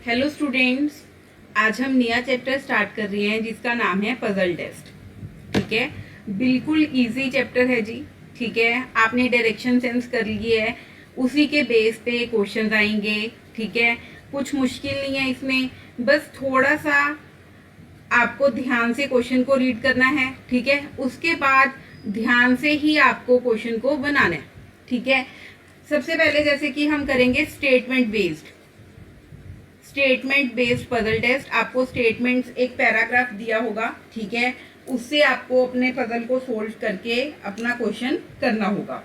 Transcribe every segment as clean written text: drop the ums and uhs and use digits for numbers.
Hello students, आज हम नया चैप्टर स्टार्ट कर रहे हैं जिसका नाम है पजल टेस्ट। ठीक है, बिल्कुल इजी चैप्टर है जी। ठीक है, आपने डायरेक्शन सेंस कर ली है, उसी के बेस पे क्वेश्चंस आएंगे। ठीक है, कुछ मुश्किल नहीं है इसमें, बस थोड़ा सा आपको ध्यान से क्वेश्चन को रीड करना है। ठीक है, उसके बाद ध्यान से ही आपको क्वेश्चन को बनाना है। ठीक है, सबसे पहले जैसे कि हम करेंगे स्टेटमेंट बेस्ड पजल टेस्ट। आपको स्टेटमेंट्स एक पैराग्राफ दिया होगा, ठीक है, उससे आपको अपने पजल को सोल्व करके अपना क्वेश्चन करना होगा।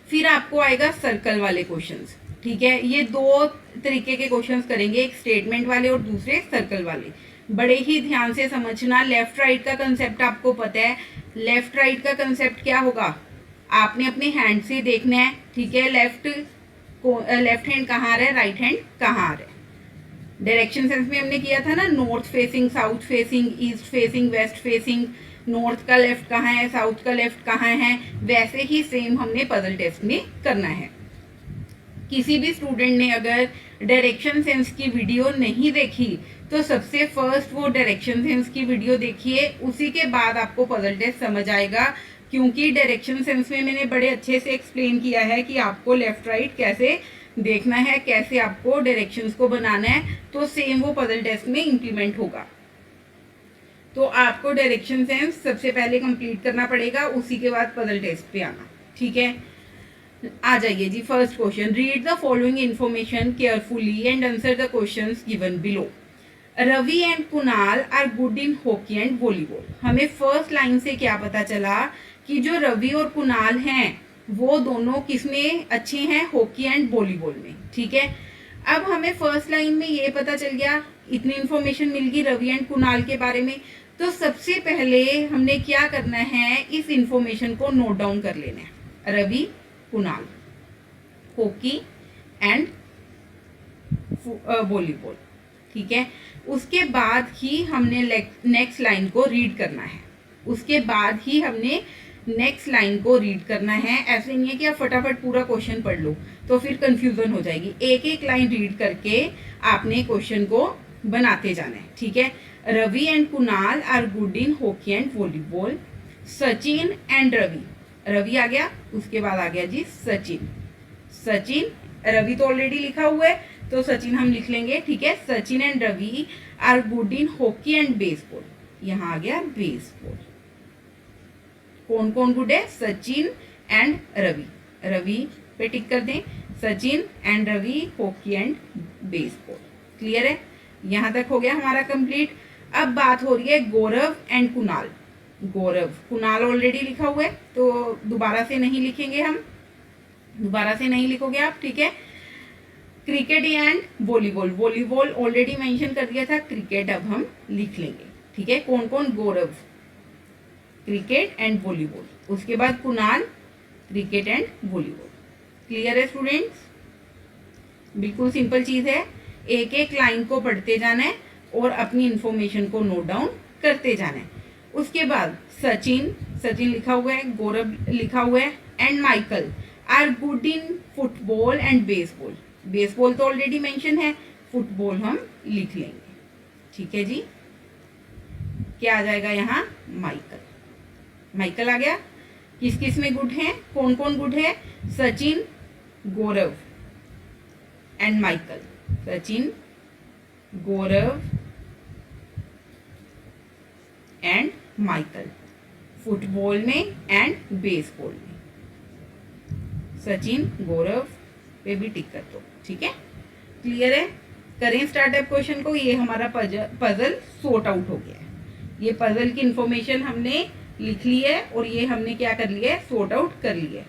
फिर आपको आएगा सर्कल वाले क्वेश्चंस। ठीक है, ये दो तरीके के क्वेश्चंस करेंगे, एक स्टेटमेंट वाले और दूसरे सर्कल वाले। बड़े ही ध्यान से समझना। लेफ्ट राइट का कंसेप्ट आपको पता है। लेफ्ट राइट का कंसेप्ट क्या होगा, आपने अपने हैंड से देखना है। ठीक है, लेफ्ट हैंड कहाँ आ रहा है, राइट हैंड कहाँ आ रहा है। डायरेक्शन सेंस में हमने किया था ना, north facing, south facing, east facing, waste facing. North का लेफ्ट कहाँ है, साउथ का लेफ्ट कहाँ है, वैसे ही सेम हमने पजल टेस्ट में करना है। किसी भी स्टूडेंट ने अगर डायरेक्शन सेंस की वीडियो नहीं देखी तो सबसे फर्स्ट वो डायरेक्शन सेंस की वीडियो देखिए, उसी के बाद आपको पजल टेस्ट समझ आएगा। क्योंकि डायरेक्शन सेंस में मैंने बड़े अच्छे से एक्सप्लेन किया है कि आपको लेफ्ट राइट कैसे देखना है, कैसे आपको डायरेक्शंस को बनाना है, तो सेम वो पजल टेस्ट में इंप्लीमेंट होगा। तो आपको डायरेक्शन सेंस सबसे पहले कंप्लीट करना पड़ेगा, उसी के बाद पजल टेस्ट पे आना। ठीक है, आ जाइए जी। First question, read the following information carefully and answer the questions given below. Ravi and Kunal are good in hockey and volleyball. हमें फर्स्ट लाइन से क्या पता चला कि जो रवि और कुणाल हैं वो दोनों किसमें अच्छे हैं, हॉकी एंड वॉलीबॉल में। ठीक है, अब हमें फर्स्ट लाइन में ये पता चल गया, इतनी इन्फॉर्मेशन मिल गई रवि एंड कुणाल के बारे में। तो सबसे पहले हमने क्या करना है, इस इंफॉर्मेशन को नोट डाउन कर लेना है। Ravi Kunal, hockey and volleyball. ठीक है, उसके बाद ही हमने नेक्स्ट लाइन को रीड करना है। उसके बाद ही हमने नेक्स्ट लाइन को रीड करना है। ऐसे नहीं है कि आप फटाफट पूरा क्वेश्चन पढ़ लो, तो फिर कंफ्यूजन हो जाएगी। एक एक लाइन रीड करके आपने क्वेश्चन को बनाते जाना है। ठीक है, Ravi and Kunal are good in hockey and volleyball. Sachin and Ravi, Ravi आ गया, उसके बाद आ गया जी सचिन। रवि तो ऑलरेडी लिखा हुआ है तो सचिन हम लिख लेंगे। ठीक है, Sachin and Ravi are good in hockey and baseball. यहाँ आ गया बेसबॉल। कौन कौन गुड है, सचिन एंड रवि। रवि पे टिक कर दें, Sachin and Ravi hockey and baseball. Clear है, यहाँ तक हो गया हमारा कंप्लीट। अब बात हो रही है गौरव एंड कुणाल। गौरव, कुणाल ऑलरेडी लिखा हुआ है तो दोबारा से नहीं लिखेंगे हम, दोबारा से नहीं लिखोगे आप। ठीक है, cricket and volleyball, volleyball already mention कर दिया था, क्रिकेट अब हम लिख लेंगे। ठीक है, कौन कौन, गौरव क्रिकेट एंड वॉलीबॉल, उसके बाद Kunal cricket and volleyball. Clear है स्टूडेंट्स, बिल्कुल सिंपल चीज है। एक एक लाइन को पढ़ते जाना है और अपनी इंफॉर्मेशन को नोट डाउन करते जाना है। उसके बाद सचिन लिखा हुआ है, गौरव लिखा हुआ है, and Michael are good in football and baseball. Baseball तो ऑलरेडी मेंशन है, फुटबॉल हम लिख लेंगे। ठीक है जी, क्या आ जाएगा यहाँ, माइकल आ गया। किस किस में गुड है, कौन कौन गुड है, Sachin, Gaurav and Michael. Sachin, Gaurav and Michael, football में एंड बेसबॉल में। सचिन, गौरव पे भी टिक कर दो। ठीक है, क्लियर है। करें स्टार्टअप क्वेश्चन को। ये हमारा पजल सॉर्ट आउट हो गया है। ये पजल की इंफॉर्मेशन हमने लिख ली है और ये हमने क्या कर लिया है, सॉर्ट आउट कर लिया है।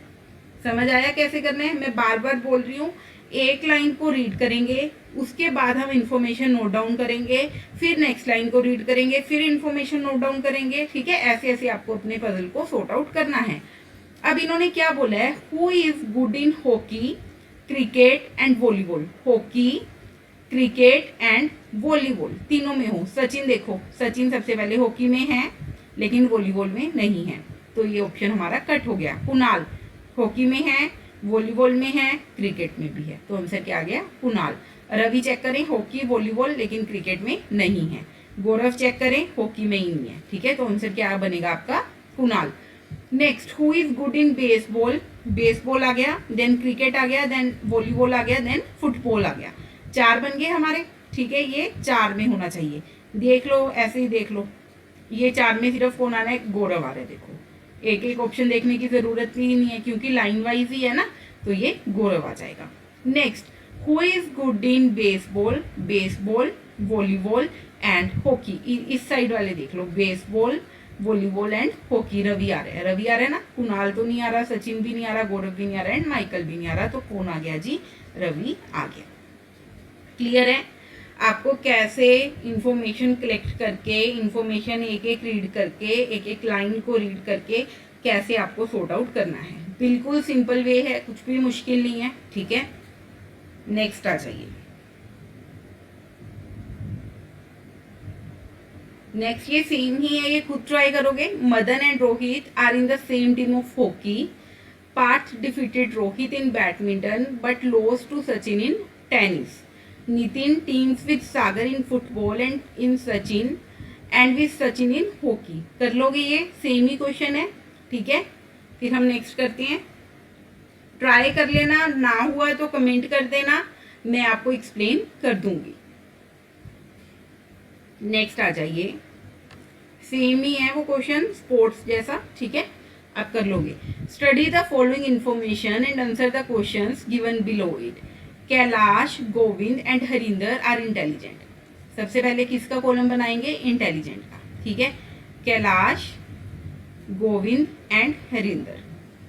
समझ आया कैसे करना है, मैं बार बार बोल रही हूँ। एक लाइन को रीड करेंगे, उसके बाद हम इंफॉर्मेशन नोट डाउन करेंगे, फिर नेक्स्ट लाइन को रीड करेंगे, फिर इंफॉर्मेशन नोट डाउन करेंगे। ठीक है, ऐसे ऐसे आपको अपने पजल को सॉर्ट आउट करना है। अब इन्होंने क्या बोला है, who is good in hockey, cricket and volleyball. Hockey, cricket and volleyball तीनों में हो। सचिन देखो, सचिन सबसे पहले हॉकी में है लेकिन वॉलीबॉल में नहीं है, तो ये ऑप्शन हमारा कट हो गया। कुणाल हॉकी में है, वॉलीबॉल में है, क्रिकेट में भी है, तो आंसर क्या आ गया, कुणाल। रवि चेक करें हॉकी वॉलीबॉल, लेकिन क्रिकेट में नहीं है। गौरव चेक करें हॉकी में ही नहीं है, ठीक है। तो आंसर क्या बनेगा आपका? Kunal. Next, who is good in baseball? Baseball आ गया, देन क्रिकेट आ गया, देन वॉलीबॉल आ गया, देन फुटबॉल आ गया। 4 बन गए हमारे, ठीक है। ये 4 में होना चाहिए, देख लो ऐसे ही देख लो। ये 4 में सिर्फ कौन आ रहा है? गौरव आ रहा है। देखो एक एक ऑप्शन देखने की जरूरत ही नहीं है क्योंकि लाइन वाइज ही है ना, तो ये गौरव आ जाएगा। Next, who is good in baseball? Baseball, volleyball and hockey. इस साइड वाले देख लो, baseball, volleyball and hockey. Ravi आ रहा है, रवि आ रहा है ना। कुणाल तो नहीं आ रहा, सचिन भी नहीं आ रहा, गौरव भी नहीं आ रहा एंड माइकल भी नहीं आ रहा। तो कौन आ गया जी? रवि आ गया। क्लियर है आपको कैसे इंफॉर्मेशन कलेक्ट करके, इंफॉर्मेशन एक एक रीड करके, एक एक लाइन को रीड करके कैसे आपको सॉर्ट आउट करना है? बिल्कुल सिंपल वे है, कुछ भी मुश्किल नहीं है, ठीक है। नेक्स्ट आ जाइए। नेक्स्ट ये सेम ही है, ये खुद ट्राई करोगे। Madan and Rohit are in the same team of hockey. Parth defeated Rohit in badminton but lost to Sachin in tennis. Nitin teams with Sagar in football and in Sachin and with Sachin in hockey. कर लोगे, ये सेम ही क्वेश्चन है, ठीक है। फिर हम नेक्स्ट करते हैं। ट्राई कर लेना, ना हुआ तो कमेंट कर देना, मैं आपको एक्सप्लेन कर दूंगी। नेक्स्ट आ जाइए, सेम ही है वो क्वेश्चन, स्पोर्ट्स जैसा, ठीक है। आप कर लोगे। Study the following information and answer the questions given below it. Kailash, Govind and Harinder are intelligent. सबसे पहले किसका कॉलम बनाएंगे? इंटेलिजेंट का, ठीक है। कैलाश, गोविंद एंड हरिंदर।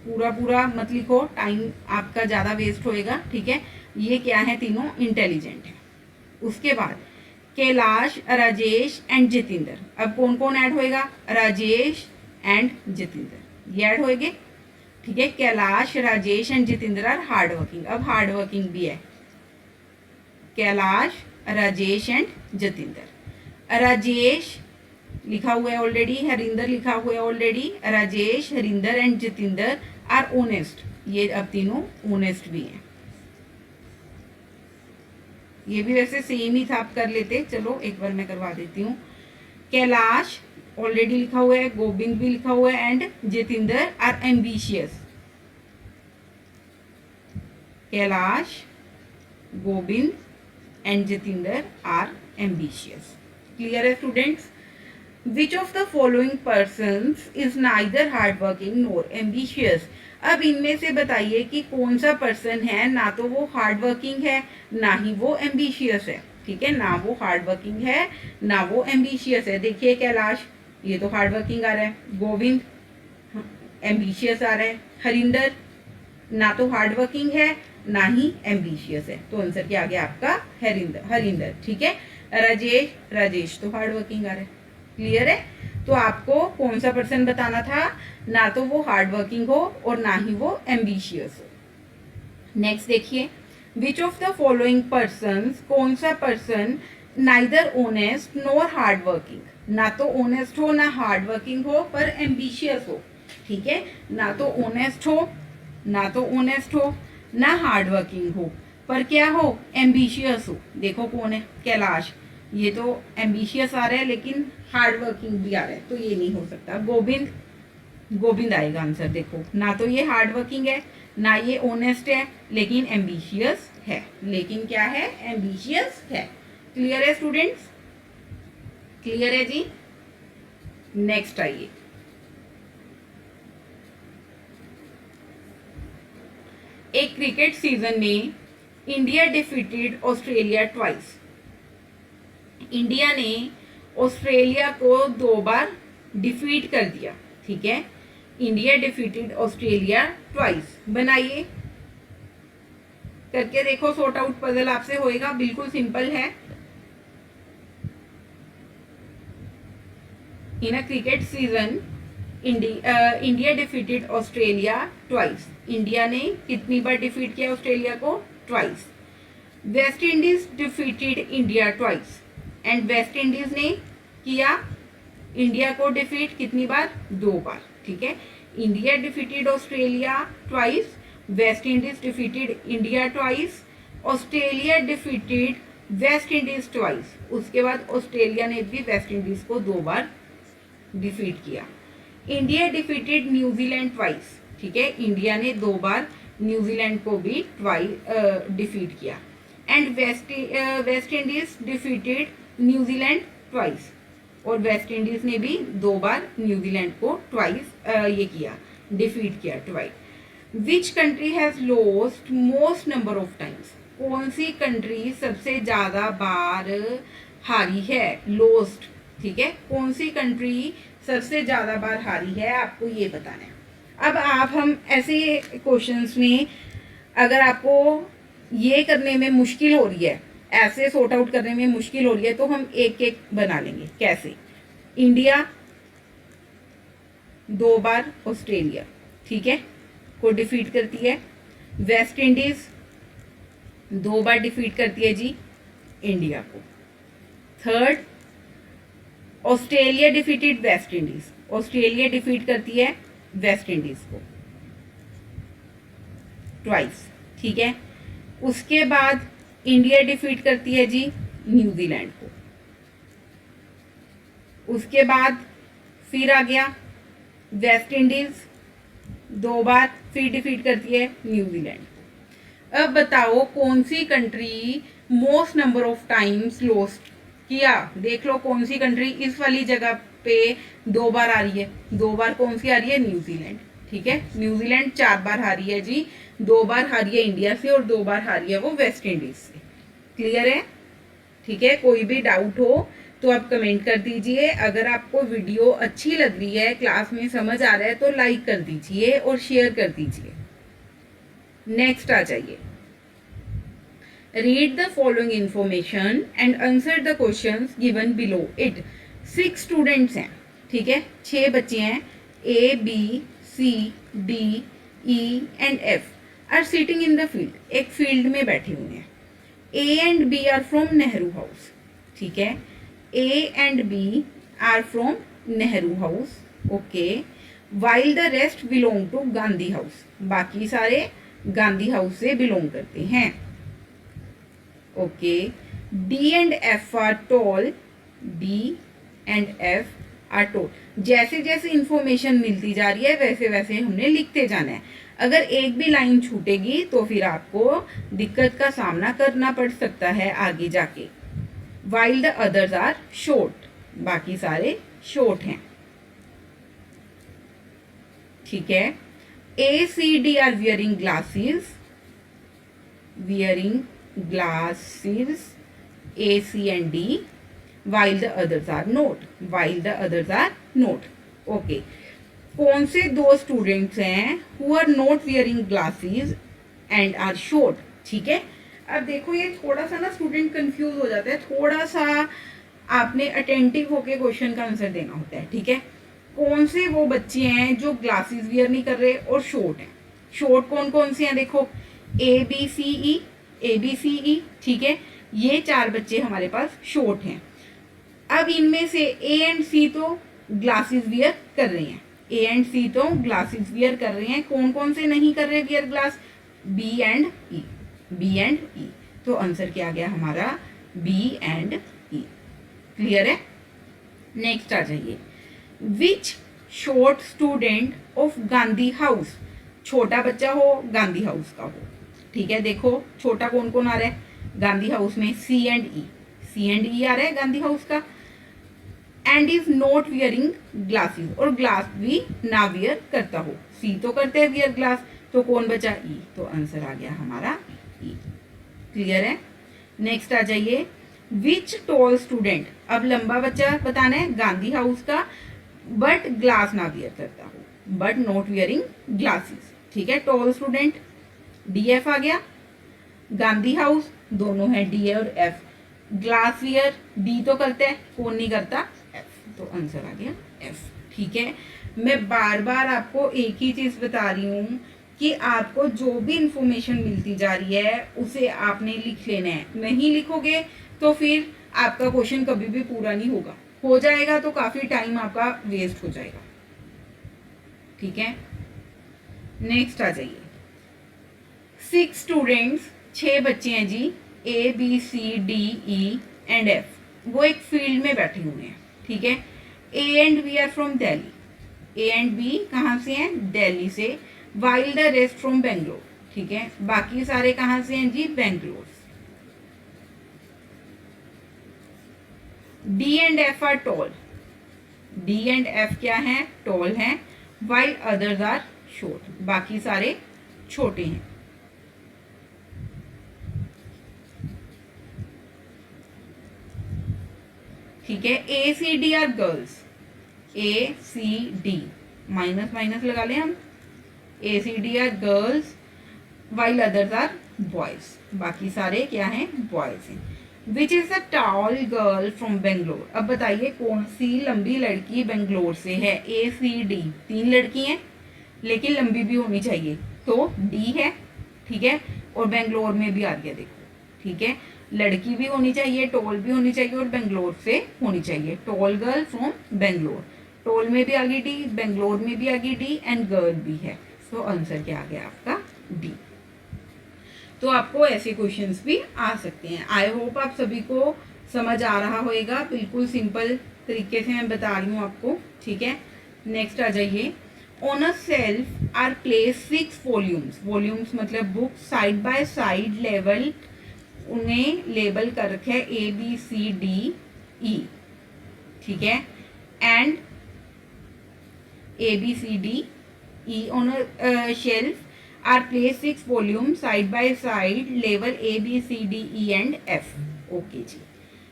पूरा पूरा मत लिखो, टाइम आपका ज्यादा वेस्ट होएगा, ठीक है। ये क्या है? तीनों इंटेलिजेंट है। उसके बाद कैलाश, राजेश एंड जितेंद्र। अब कौन कौन ऐड होएगा? राजेश एंड जितेंद्र, ये ऐड होएंगे, ठीक है। Kailash, Rajesh and Jitendra are hard working. अब हार्ड वर्किंग भी है, कैलाश, राजेश एंड जितेंद्र। राजेश लिखा हुआ है ऑलरेडी, हरिंदर लिखा हुआ है already. Rajesh, Harinder and Jitendra are honest. ये अब तीनों ऑनेस्ट भी हैं। ये भी वैसे सेम ही था, आप कर लेते। चलो एक बार मैं करवा देती हूँ। कैलाश ऑलरेडी लिखा हुआ है, गोविंद भी लिखा हुआ है and Jitendra are ambitious. Kailash, Govind and Jitendra are ambitious. Clear है students? Which of the following persons is neither hard working nor ambitious. अब इनमें से बताइए कि कौन सा पर्सन है ना तो वो हार्ड वर्किंग है ना ही वो एम्बिशियस है, ठीक है। ना वो हार्ड वर्किंग है ना वो एम्बिशियस है। देखिए कैलाश, ये तो हार्ड वर्किंग आ रहा है। गोविंद एम्बिशियस आ रहा है। हरिंदर ना तो हार्ड वर्किंग है ना ही एम्बिशियस है। तो आंसर क्या आ गया आपका? हरिंदर, ठीक है। राजेश तो हार्ड वर्किंग आ रहा है। क्लियर है? तो आपको कौन सा पर्सन बताना था, ना तो वो हार्ड वर्किंग हो और ना ही वो एम्बिशियस हो। नेक्स्ट देखिए, विच ऑफ द फॉलोइंग पर्सन्स, कौन सा person neither honest nor hard working. ना तो ऑनेस्ट हो ना हार्ड वर्किंग हो पर एम्बिशियस हो, ठीक है। ना तो ऑनेस्ट हो ना हार्ड वर्किंग हो पर क्या हो? एम्बिशियस हो। देखो कौन है? कैलाश, ये तो एम्बिशियस आ रहा है लेकिन हार्ड वर्किंग भी आ रहा है, तो ये नहीं हो सकता। गोविंद आएगा आंसर। देखो ना तो ये हार्ड वर्किंग है ना ये ऑनेस्ट है लेकिन एम्बिशियस है। लेकिन क्या है? एम्बिशियस है। क्लियर है स्टूडेंट्स? क्लियर है जी? नेक्स्ट आइए। एक क्रिकेट सीजन में India defeated Australia twice. India ने ऑस्ट्रेलिया को 2 बार डिफीट कर दिया, ठीक है। India defeated Australia twice. बनाइए, करके देखो, सॉर्ट आउट पजल आपसे होएगा, बिल्कुल सिंपल है। In a cricket season India defeated Australia twice. India ने कितनी बार डिफीट किया ऑस्ट्रेलिया को? Twice. West Indies defeated India twice and West Indies ने किया इंडिया को डिफीट कितनी बार? 2 बार, ठीक है। India defeated Australia twice, West Indies defeated India twice Australia defeated West Indies twice, उसके बाद ऑस्ट्रेलिया ने भी वेस्ट इंडीज को 2 बार डिफीट किया। इंडिया डिफीटेड न्यूजीलैंड ट्वाइस, ठीक है, इंडिया ने 2 बार न्यूजीलैंड को भी डिफीट किया। And West Indies defeated New Zealand twice, और वेस्ट इंडीज ने भी 2 बार न्यूजीलैंड को ये किया, डिफीट किया twice. Which country has lost most number of times, कौन सी कंट्री सबसे ज्यादा बार हारी है, लोस्ट, ठीक है, कौन सी कंट्री सबसे ज्यादा बार हारी है, आपको ये बताना है। अब हम ऐसे क्वेश्चंस में अगर आपको ये करने में मुश्किल हो रही है, ऐसे सॉर्ट आउट करने में मुश्किल हो रही है, तो हम एक एक बना लेंगे। कैसे? इंडिया 2 बार ऑस्ट्रेलिया, ठीक है, को डिफीट करती है। वेस्ट इंडीज 2 बार डिफीट करती है जी इंडिया को। Third, Australia defeated West Indies, Australia defeat करती है वेस्ट इंडीज को ट्वाइस, ठीक है। उसके बाद इंडिया डिफीट करती है जी न्यूजीलैंड को। उसके बाद फिर आ गया वेस्ट इंडीज 2 बार फिर डिफीट करती है न्यूजीलैंड को। अब बताओ कौन सी country most number of times lost किया, देख लो कौन सी कंट्री इस वाली जगह पे 2 बार आ रही है। 2 बार कौन सी आ रही है? न्यूजीलैंड, ठीक है, न्यूजीलैंड 4 बार हारी है जी, 2 बार हारी है इंडिया से और 2 बार हारी है वो वेस्ट इंडीज से। क्लियर है? ठीक है, कोई भी डाउट हो तो आप कमेंट कर दीजिए। अगर आपको वीडियो अच्छी लग रही है, क्लास में समझ आ रहा है, तो लाइक कर दीजिए और शेयर कर दीजिए। नेक्स्ट आ जाइए। Read the following information and answer the questions given below it. 6 students हैं, ठीक है, 6 बच्चे हैं। A, B, C, D, E and F are sitting in the field, एक फील्ड में बैठे हुए हैं। A and B are from Nehru house, ठीक है, A and B are from Nehru House, okay, while the rest belong to Gandhi House, बाकी सारे Gandhi house से बिलोंग करते हैं। Okay, D and F are tall, D and F are tall। जैसे जैसे information मिलती जा रही है वैसे वैसे हमने लिखते जाना है। अगर एक भी लाइन छूटेगी तो फिर आपको दिक्कत का सामना करना पड़ सकता है आगे जाके। While the others are short, बाकी सारे short हैं, ठीक है। A, C, D are wearing glasses, A, C and D, while the others are not, okay। कौन से 2 स्टूडेंट्स हैं who are not wearing glasses and are short, ठीक है। अब देखो ये थोड़ा सा ना स्टूडेंट कंफ्यूज हो जाता है, थोड़ा सा आपने अटेंटिव होके क्वेश्चन का आंसर देना होता है, ठीक है। कौन से वो बच्चे हैं जो ग्लासेस वियर नहीं कर रहे और शॉर्ट हैं? शॉर्ट कौन कौन से हैं? देखो A B C E, ठीक है, ये 4 बच्चे हमारे पास शॉर्ट हैं। अब इनमें से A एंड C तो ग्लासेस वियर कर रहे हैं, A एंड C तो ग्लासेस वियर कर रहे हैं। कौन कौन से नहीं कर रहे wear glass? B and E, तो आंसर क्या आ गया हमारा? B and E। क्लियर है? नेक्स्ट आ जाइए। Which short student of Gandhi house, छोटा बच्चा हो गांधी हाउस का हो, ठीक है। देखो छोटा कौन कौन आ रहा है गांधी हाउस में? C एंड E आ रहा है गांधी हाउस का। And is not wearing glasses, और ग्लास भी ना वियर करता हो। C तो करते हैं वियर ग्लास, तो कौन बचा? E, तो आंसर आ गया हमारा E। क्लियर है? नेक्स्ट आ जाइए। विच टॉल स्टूडेंट, अब लंबा बच्चा बताना है गांधी हाउस का, बट ग्लास ना वियर करता हो, बट नॉट वियरिंग ग्लासेस, ठीक है। टॉल स्टूडेंट DF आ गया। गांधी हाउस दोनों है D और F। ग्लास वियर D तो करते हैं, कौन नहीं करता? F, तो आंसर आ गया F, ठीक है। मैं बार बार आपको एक ही चीज बता रही हूँ कि आपको जो भी इंफॉर्मेशन मिलती जा रही है उसे आपने लिख लेना है। नहीं लिखोगे तो फिर आपका क्वेश्चन कभी भी पूरा नहीं होगा, हो जाएगा तो काफी टाइम आपका वेस्ट हो जाएगा, ठीक है। नेक्स्ट आ जाइए। 6 स्टूडेंट्स 6 बच्चे हैं जी, ABCDE एंड F, वो एक फील्ड में बैठे हुए हैं, ठीक है। A and B are from Delhi, A and B कहाँ से हैं, दिल्ली से, while the rest from Bangalore, ठीक है। बाकी सारे कहाँ से हैं जी, Bangalore. D and F are tall, D and F क्या हैं, टॉल हैं, वाइल अदर्स आर शॉर्ट, बाकी सारे छोटे हैं। ठीक है, ACD are girls, ACD minus minus लगा लें हम, ACD are girls while others are boys, बाकी सारे क्या हैं, बॉयज हैं। Which is a tall girl from Bangalore, अब बताइए कौन सी लंबी लड़की बेंगलोर से है। ACD 3 लड़की हैं लेकिन लंबी भी होनी चाहिए, तो D है, ठीक है। और बेंगलोर में भी आ गया देखो, ठीक है, लड़की भी होनी चाहिए, टॉल भी होनी चाहिए और बेंगलोर से होनी चाहिए। Tall girl from Bangalore, tall में भी आ गई D, बेंगलोर में भी आ गई D एंड गर्ल भी है, सो आंसर क्या आ गया आपका, D। तो आपको ऐसे क्वेश्चंस भी आ सकते हैं। आई होप आप सभी को समझ आ रहा होगा, बिल्कुल सिंपल तरीके से मैं बता रही हूँ आपको, ठीक है। नेक्स्ट आ जाइए, on a shelf are place 6 volumes, वॉल्यूम्स मतलब book, side by side level, उन्हें लेबल कर रखे है ABCDE, ठीक है, and ABCDE on a shelf are placed 6 volumes side by side, label ABCDE and F, okay जी।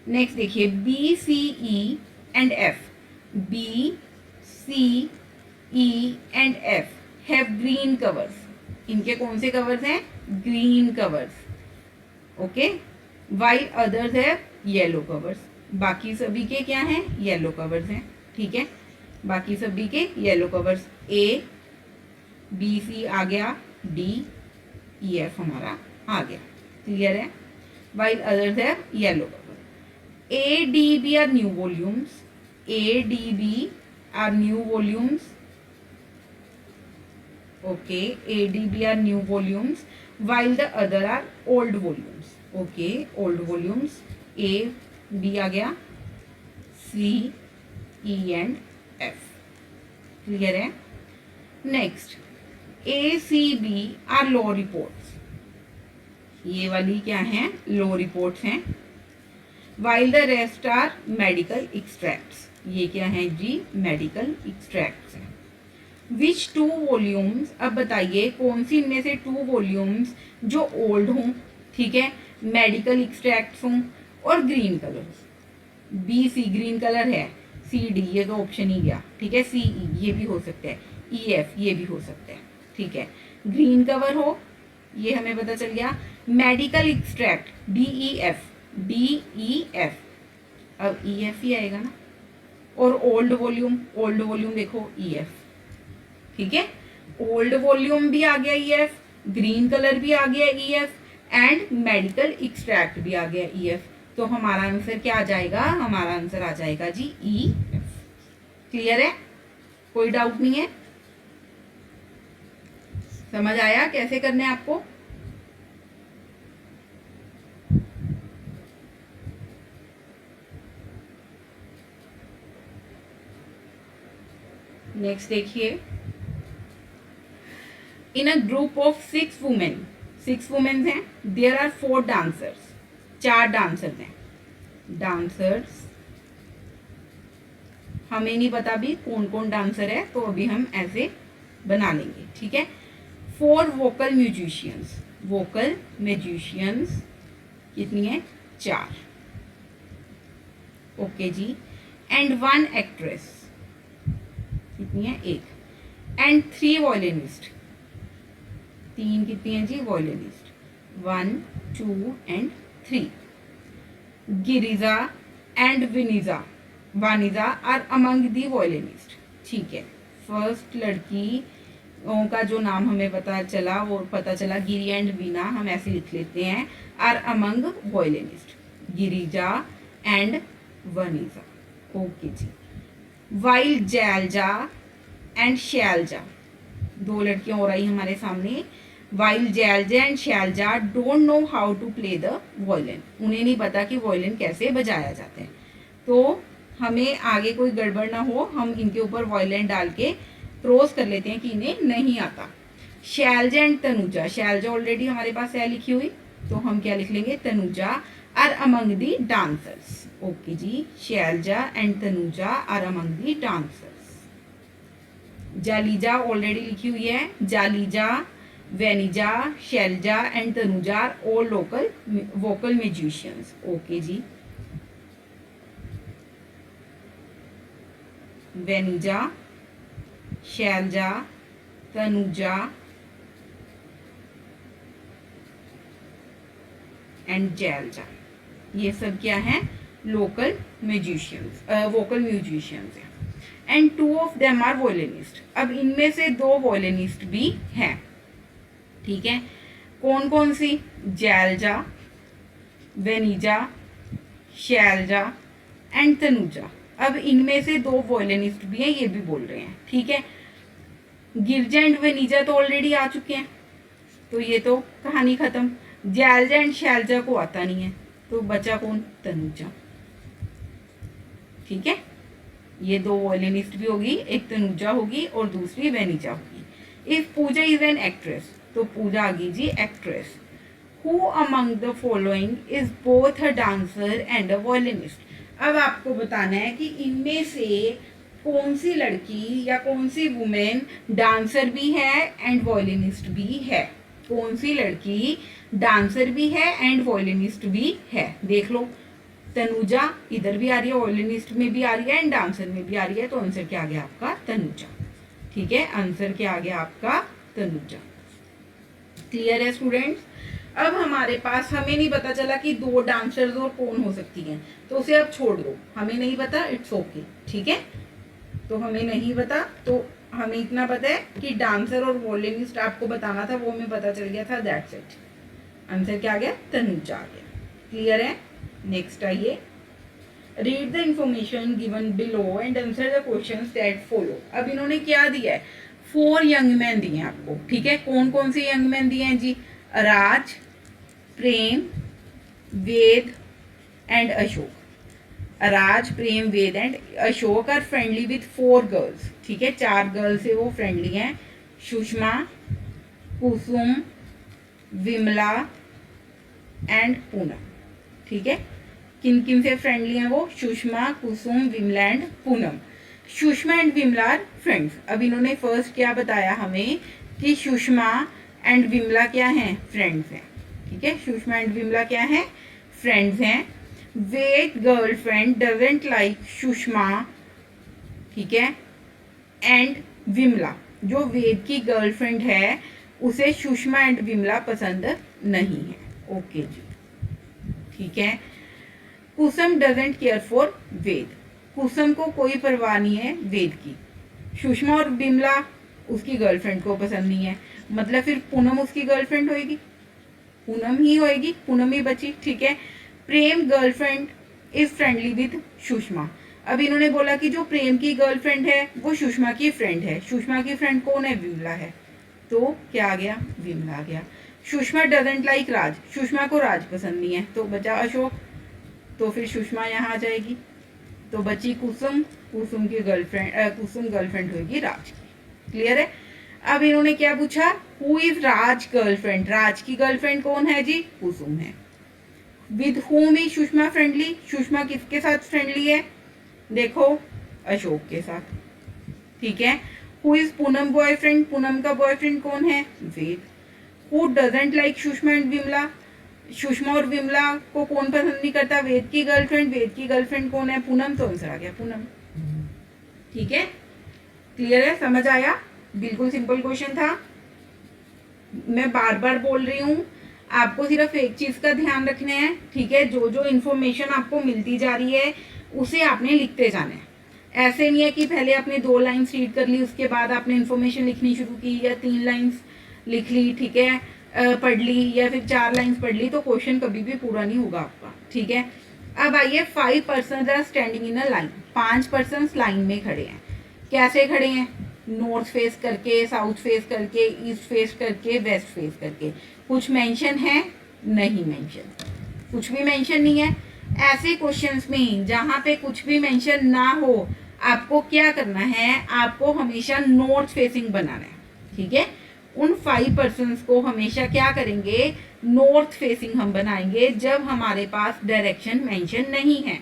नेक्स्ट देखिए, BCE and F, BCE and F have green covers, इनके कौन से कवर्स हैं, green covers, okay, while others have yellow covers, बाकी सभी के क्या हैं, येलो कवर्स हैं, ठीक है, बाकी सभी के येलो कवर्स। ABC आ गया, DEF हमारा आ गया, क्लियर है। While others have yellow cover. ADB are new volumes, ADB are new volumes, okay, ADB are new volumes, while the other are old volumes, okay, old volumes. AB आ गया, CE and F, clear है। Next, ACB are low reports, ये वाली क्या हैं, low reports हैं, while the rest are medical extracts, ये क्या है जी, मेडिकल एक्सट्रैक्ट्स हैं। विच 2 वॉल्यूम्स, अब बताइए कौन सी इनमें से 2 वॉल्यूम्स जो ओल्ड हों, ठीक है, मेडिकल एक्सट्रैक्ट्स हों और green colour. BC green colour है, CD ये तो ऑप्शन ही गया, ठीक है, CE ये भी हो सकता है, EF ये भी हो सकता है, ठीक है, ग्रीन कवर हो, ये हमें पता चल गया। मेडिकल एक्सट्रैक्ट DEF, DEF, अब EF ही आएगा ना, और ओल्ड वॉल्यूम देखो EF, ठीक है, ओल्ड वॉल्यूम भी आ गया EF, ग्रीन कलर भी आ गया EF एंड मेडिकल एक्सट्रैक्ट भी आ गया EF, तो हमारा आंसर क्या आ जाएगा, हमारा आंसर आ जाएगा जी EF, क्लियर है, कोई डाउट नहीं है, समझ आया कैसे करने आपको। नेक्स्ट देखिए, in a group of 6 women, 6 women हैं, देयर आर 4 डांसर्स, 4 डांसर्स हैं, डांसर्स हमें नहीं पता भी कौन कौन डांसर है, तो अभी हम ऐसे बना लेंगे, ठीक है। 4 वोकल म्यूजिशियंस, वोकल म्यूजिशियंस कितनी है, 4, ओके जी, एंड 1 एक्ट्रेस कितनी है, 1, एंड 3 वॉयलिनिस्ट, 3 कितनी है जी, violinist, 1 2 and 3। Girija and Vanija are among the violinist, ठीक है, फर्स्ट लड़की का जो नाम हमें पता चला, वो पता चला गिरी एंड वीना, हम ऐसे लिख लेते हैं, are among violinist, Girija and Vanija, okay जी। वाइल जैलजा एंड शैलजा, 2 लड़कियां और आई हमारे सामने, while Jailaja and Shailaja don't know how to play the violin, उन्हें नहीं पता कि वॉयलिन कैसे बजाया जाता है। तो हमें आगे कोई गड़बड़ ना हो, हम इनके ऊपर वॉयलिन डाल के क्रॉस कर लेते हैं कि इन्हें नहीं आता। शैलजा एंड तनुजा, शैलजा ऑलरेडी हमारे पास है लिखी हुई, तो हम क्या लिख लेंगे, Tanuja are among the dancers. Okay जी, Shailaja and Tanuja are among the dancers. Jalija already लिखी हुई है, Jalija, Venija, Shailaja and Tanuja are all local vocal musicians. Okay जी, वेनिजा, शैलजा, तनुजा एंड जैलजा, ये सब क्या है, लोकल म्यूजिशियंस, वोकल म्यूजिशियंस हैं। And 2 of them are violinist, अब इनमें से 2 वॉयलिनिस्ट भी हैं। ठीक है, कौन कौन सी, जैलजा, वेनिजा, शैलजा एंड तनुजा। अब इनमें से 2 वॉयलिनिस्ट भी हैं, ये भी बोल रहे हैं। ठीक है, गिरजा एंड वेनिजा तो ऑलरेडी आ चुके हैं, तो ये तो कहानी खत्म। जैलजा एंड शैलजा को आता नहीं है, तो बचा कौन, तनुजा। ठीक है, ये 2 वॉयलिनिस्ट भी होगी, एक तनुजा होगी और दूसरी वेनिजा होगी। If Pooja is an actress, तो पूजा आ गई जी actress. Who among the following is both a dancer and a violinist. अब आपको बताना है कि इनमें से कौन सी लड़की या कौन सी वुमेन डांसर भी है एंड वॉयलिनिस्ट भी है। कौन सी लड़की डांसर भी है एंड वॉयलिनिस्ट भी है, देख लो। तनुजा इधर भी आ रही है, वॉयलिनिस्ट में भी आ रही है एंड डांसर में भी आ रही है, तो आंसर क्या आ गया आपका, तनुजा। ठीक है, आंसर क्या आ गया आपका, तनुजा। क्लियर है स्टूडेंट्स। अब हमारे पास, हमें नहीं पता चला कि 2 डांसर्स और कौन हो सकती हैं, तो उसे अब छोड़ दो, हमें नहीं पता, इट्स ओके। ठीक है, तो हमें नहीं पता, तो हमें इतना पता है कि डांसर और वॉयलिनिस्ट आपको बताना था, वो हमें पता चल गया था, दैट्स इट। आंसर क्या आ गया, तनुजा आ गया। क्लियर है, नेक्स्ट आइए। Read the information given below and answer the questions that follow. अब इन्होंने क्या दिया है, 4 यंग मैन दिए हैं आपको। ठीक है, कौन कौन से यंग मैन दिए हैं जी, Raj, Prem, Ved and Ashok. Raj, Prem, Ved and Ashok are friendly with 4 girls. ठीक है, 4 गर्ल्स से वो फ्रेंडली हैं, सुषमा, कुसुम, विमला एंड पूनम। ठीक है, किन किन से फ्रेंडली हैं वो, Sushma, Kusum, Vimla and Poonam. Sushma and Vimla are friends. अब इन्होंने फर्स्ट क्या बताया हमें कि सुषमा एंड विमला क्या हैं, फ्रेंड्स हैं। ठीक है, सुषमा एंड विमला क्या हैं, फ्रेंड्स हैं। वेद गर्लफ्रेंड डजंट लाइक सुषमा, ठीक है, एंड विमला, जो वेद की गर्लफ्रेंड है उसे सुषमा एंड विमला पसंद नहीं है। ओके जी, ठीक है। कुसुम डजंट केयर फॉर वेद, कुसुम को कोई परवाह नहीं है वेद की। सुषमा और विमला उसकी गर्लफ्रेंड को पसंद नहीं है, मतलब फिर पूनम उसकी गर्लफ्रेंड होएगी, पूनम ही होएगी, पूनम ही बची। ठीक है, Prem girlfriend is friendly with Sushma. अब इन्होंने बोला कि जो प्रेम की गर्लफ्रेंड है वो सुषमा की फ्रेंड है, सुषमा की फ्रेंड कौन है, विमला है, तो क्या आ गया, विमला आ गया। सुषमा डजंट लाइक राज, सुषमा को राज पसंद नहीं है, तो बचा अशोक, तो फिर सुषमा यहाँ आ जाएगी, तो बची कुसुम, कुसुम की गर्लफ्रेंड, कुसुम गर्लफ्रेंड होगी राज की। क्लियर है। अब इन्होंने क्या पूछा, हु इज राज गर्लफ्रेंड, राज की गर्लफ्रेंड कौन है जी, कुसुम है। With whom is Sushma friendly, Sushma किसके साथ फ्रेंडली है, देखो अशोक के साथ। ठीक है, who is Poonam boyfriend, Poonam का बॉयफ्रेंड कौन है, Ved. Who doesn't like Sushma and Vimla, Sushma और विमला को कौन पसंद नहीं करता, वेद की गर्लफ्रेंड, वेद की गर्लफ्रेंड कौन है, पूनम, तो आंसर आ गया पूनम। ठीक है, क्लियर है, समझ आया, बिल्कुल सिंपल क्वेश्चन था। मैं बार बार बोल रही हूँ, आपको सिर्फ एक चीज का ध्यान रखना है। ठीक है, जो जो इन्फॉर्मेशन आपको मिलती जा रही है उसे आपने लिखते जाना है। ऐसे नहीं है कि पहले आपने 2 लाइन्स रीड कर ली, उसके बाद आपने इन्फॉर्मेशन लिखनी शुरू की, या 3 लाइन्स लिख ली, ठीक है, पढ़ ली, या फिर 4 लाइन्स पढ़ ली, तो क्वेश्चन कभी भी पूरा नहीं होगा आपका। ठीक है, अब आइए 5 person are standing in a line, 5 person line में खड़े हैं। कैसे खड़े हैं, नॉर्थ फेस करके, साउथ फेस करके, ईस्ट फेस करके, वेस्ट फेस करके। कुछ मेंशन है? नहीं मेंशन, कुछ भी मेंशन नहीं है। ऐसे क्वेश्चंस में जहां पे कुछ भी मेंशन ना हो, आपको क्या करना है, आपको हमेशा नॉर्थ फेसिंग बनाना है, ठीक है। उन 5% को हमेशा क्या करेंगे, नॉर्थ फेसिंग हम बनाएंगे जब हमारे पास डायरेक्शन मेंशन नहीं है।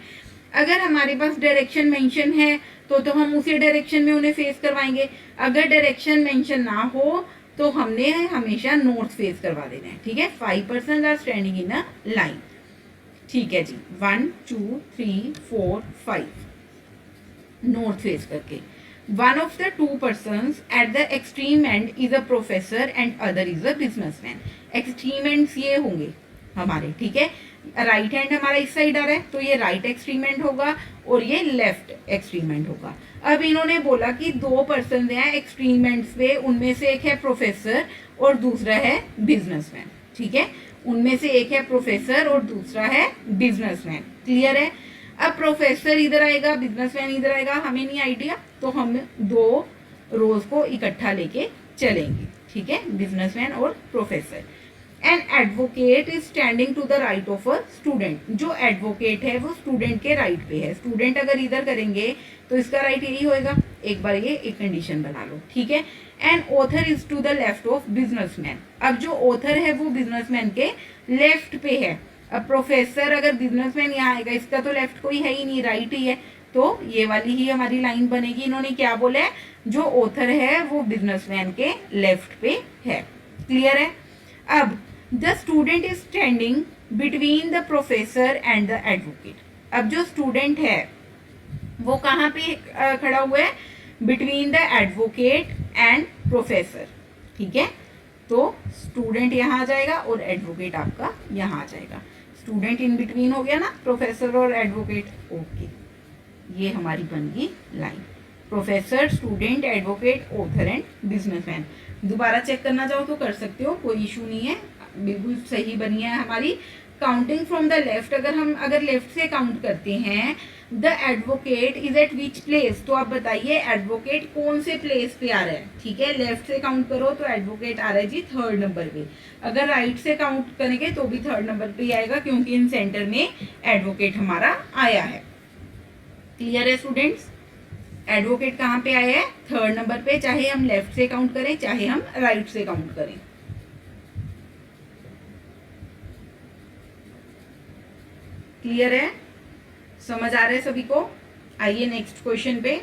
अगर हमारे पास डायरेक्शन मेंशन है तो हम उसी डायरेक्शन में उन्हें फेस करवाएंगे। अगर डायरेक्शन मेंशन ना हो तो हमने हमेशा नॉर्थ फेस करवा देना है, ठीक है। 5% are standing in a line, ठीक है जी। 1 2 3 4 5 नॉर्थ फेस करके। One of the 2 persons at the extreme end is a professor and other is a businessman. Extreme ends ये होंगे हमारे, ठीक है। राइट हैंड हमारा इस साइड आ रहा है तो ये राइट एक्सट्रीमेंट होगा और ये लेफ्ट एक्सट्रीमेंट होगा। अब इन्होंने बोला कि 2 पर्सन हैं एक्सट्रीमेंट्स पे, उनमें से एक है प्रोफेसर और दूसरा है बिजनेसमैन, ठीक है। उनमें से एक है प्रोफेसर और दूसरा है बिजनेसमैन, क्लियर है। अब प्रोफेसर इधर आएगा, बिजनेसमैन इधर आएगा, हमें नहीं आइडिया, तो हम 2 रोज को इकट्ठा लेके चलेंगे, ठीक है, बिजनेसमैन और professor. An advocate is standing to the right of a student. जो एडवोकेट है वो स्टूडेंट के राइट पे है। स्टूडेंट अगर इधर करेंगे तो इसका राइट यही होएगा। एक बार ये एक कंडीशन बना लो, ठीक है। An author is to the left of businessman. अब जो ऑथर है वो बिजनेसमैन के लेफ्ट पे है। अब प्रोफेसर अगर बिजनेसमैन यहाँ आएगा, इसका तो लेफ्ट कोई है ही नहीं, राइट ही है, तो ये वाली ही हमारी लाइन बनेगी। इन्होंने क्या बोला है, जो ऑथर है वो बिजनेसमैन के लेफ्ट पे है, क्लियर है। अब the student is standing between the professor and the advocate. अब जो स्टूडेंट है वो कहाँ पे खड़ा हुआ है, between the advocate and professor, ठीक है। तो स्टूडेंट यहाँ आ जाएगा और एडवोकेट आपका यहाँ आ जाएगा। स्टूडेंट इन बिटवीन हो गया ना, प्रोफेसर और एडवोकेट, ओके। ये हमारी बन गई line, professor, student, advocate, author and businessman. दोबारा चेक करना चाहो तो कर सकते हो, कोई इशू नहीं है, बिल्कुल सही बनी है हमारी। काउंटिंग फ्रॉम द लेफ्ट, अगर लेफ्ट से काउंट करते हैं, the advocate is eight which place, तो आप बताइए एडवोकेट कौन से प्लेस पे आ रहा है, ठीक है। लेफ्ट से काउंट करो तो एडवोकेट आ रहा है जी 3rd नंबर पे। अगर राइट से काउंट करेंगे तो भी 3rd नंबर पे ही आएगा, क्योंकि इन सेंटर में एडवोकेट हमारा आया है, क्लियर है स्टूडेंट्स। एडवोकेट कहाँ पे आया है, 3rd नंबर पे, चाहे हम लेफ्ट से काउंट करें चाहे हम राइट से काउंट करें। क्लियर है, समझ आ रहा है सभी को। आइए नेक्स्ट क्वेश्चन पे।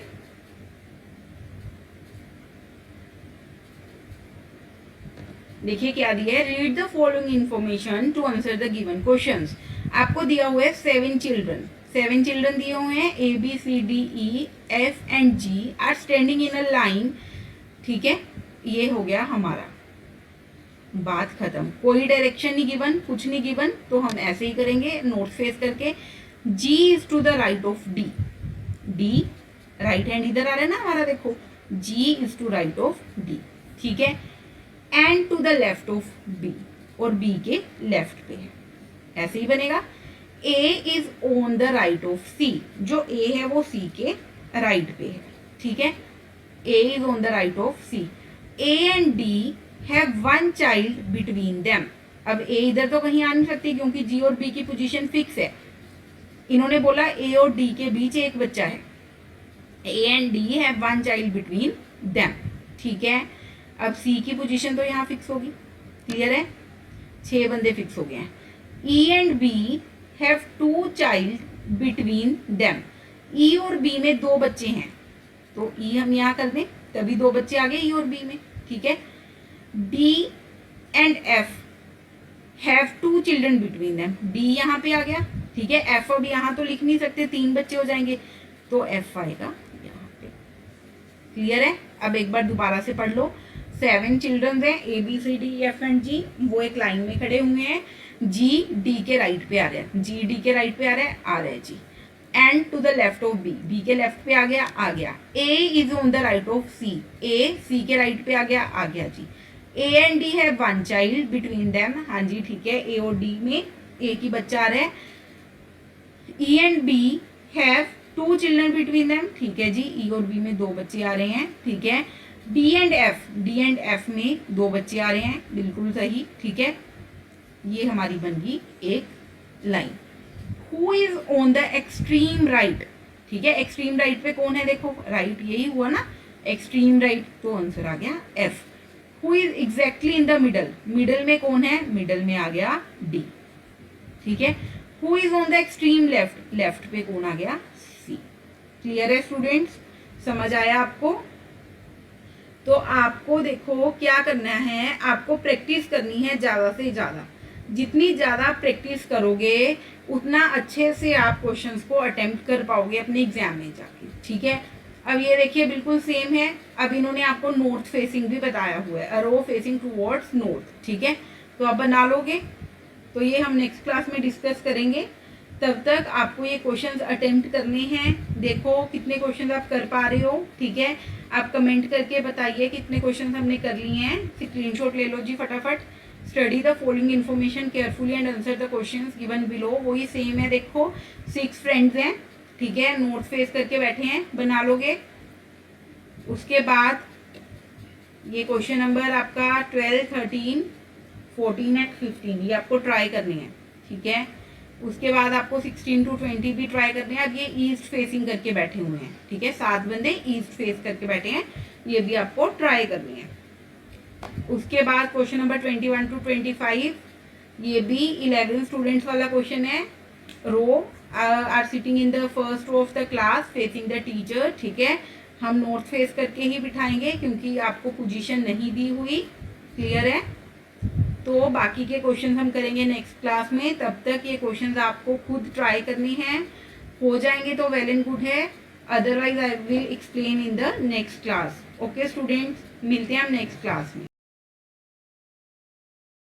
देखिए क्या दिया है, read the following information to answer the given questions. आपको दिया हुआ है 7 चिल्ड्रन, 7 चिल्ड्रन दिए हुए हैं, A B C D E F and G are standing in a line, ठीक है। ये हो गया हमारा, बात खत्म। कोई डायरेक्शन नहीं गिवन, कुछ नहीं गिवन, तो हम ऐसे ही करेंगे नॉर्थ फेस करके। G is to the right of D, D right hand इधर आ रहा है ना हमारा, देखो G is to right of D, ठीक है। And to the left of B, और B के लेफ्ट पे है, ऐसे ही बनेगा। A is on the right of C, जो A है वो C के राइट पे है, ठीक है। A is on the right of C। A and D have 1 child between them. अब A इधर तो कहीं आ नहीं सकती क्योंकि G और B की पोजीशन फिक्स है। इन्होंने बोला A और D के बीच एक बच्चा है, A and D have 1 child between them, ठीक है। अब C की पोजीशन तो यहाँ फिक्स होगी, क्लियर है, 6 बंदे फिक्स हो गए हैं। E and B have 2 child between them. E और B में 2 बच्चे हैं, तो E हम यहाँ कर दें, तभी 2 बच्चे आ गए E और B में, ठीक है। D and F have 2 children between them. D यहाँ पे आ गया, ठीक है। F अब यहाँ तो लिख नहीं सकते, 3 बच्चे हो जाएंगे, तो F आएगा यहाँ पे, क्लियर है। अब एक बार दोबारा से पढ़ लो। 7 चिल्ड्रन हैं, A B C D E F and G, वो एक लाइन में खड़े हुए हैं। G D के राइट पे आ रहा है, G D के राइट पे आ रहा है जी। And to the left of B, B के लेफ्ट पे आ गया। A is on the right of C, A C के राइट पे आ गया जी। A एंड D है 1 चाइल्ड बिटवीन देम, हाँ जी ठीक है, A और D में एक ही बच्चा आ रहा है। E and B have 2 children between them, ठीक है जी, E और B में 2 बच्चे आ रहे हैं, ठीक है। डी एंड एफ में दो बच्चे आ रहे हैं, बिल्कुल सही, ठीक है। ये हमारी बन गई एक line. Who is on the extreme right, ठीक है, एक्सट्रीम राइट पे कौन है, देखो राइट यही हुआ ना, एक्सट्रीम राइट, तो आंसर आ गया F. Who is exactly in the middle, middle में कौन है, मिडल में आ गया डी, ठीक है। Who is on the extreme left, left पे कौन आ गया, सी। क्लियर है स्टूडेंट्स, समझ आया आपको? तो आपको देखो क्या करना है, आपको प्रैक्टिस करनी है ज़्यादा से ज़्यादा। जितनी ज़्यादा प्रैक्टिस करोगे उतना अच्छे से आप क्वेश्चंस को अटेम्प्ट कर पाओगे अपने एग्जाम में जाके, ठीक है। अब ये देखिए बिल्कुल सेम है। अब इन्होंने आपको नॉर्थ फेसिंग भी बताया हुआ है, अ रो फेसिंग टूवर्ड्स नॉर्थ, ठीक है। तो आप बना लोगे, तो ये हम नेक्स्ट क्लास में डिस्कस करेंगे। तब तक आपको ये क्वेश्चंस अटेम्प्ट करने हैं। देखो कितने क्वेश्चंस आप कर पा रहे हो, ठीक है। आप कमेंट करके बताइए कितने क्वेश्चंस हमने कर लिए हैं। स्क्रीनशॉट ले लो जी फटाफट। Study the following information carefully and answer the questions given below. वही सेम है, देखो 6 फ्रेंड्स हैं, ठीक है, नॉर्थ फेस करके बैठे हैं, बना लोगे। उसके बाद ये क्वेश्चन नंबर आपका 12, 13, 14 एंड 15 ये आपको ट्राई करनी है, ठीक है। उसके बाद आपको 16 to 20 भी ट्राई करने हैं। अब ये ईस्ट फेसिंग करके बैठे हुए हैं, ठीक है, 7 बंदे ईस्ट फेस करके बैठे हैं, ये भी आपको ट्राई करनी है। उसके बाद क्वेश्चन नंबर 21 to 25 ये भी 11 स्टूडेंट्स वाला क्वेश्चन है। Row are sitting in the first row of the class facing the teacher, ठीक है। हम नॉर्थ फेस करके ही बिठाएंगे क्योंकि आपको पोजीशन नहीं दी हुई। क्लियर है? तो बाकी के क्वेश्चन हम करेंगे नेक्स्ट क्लास में। तब तक ये क्वेश्चन आपको खुद ट्राई करनी है। हो जाएंगे तो वेल एंड गुड है, otherwise I will explain in the next class. Okay students, मिलते हैं हम नेक्स्ट क्लास में।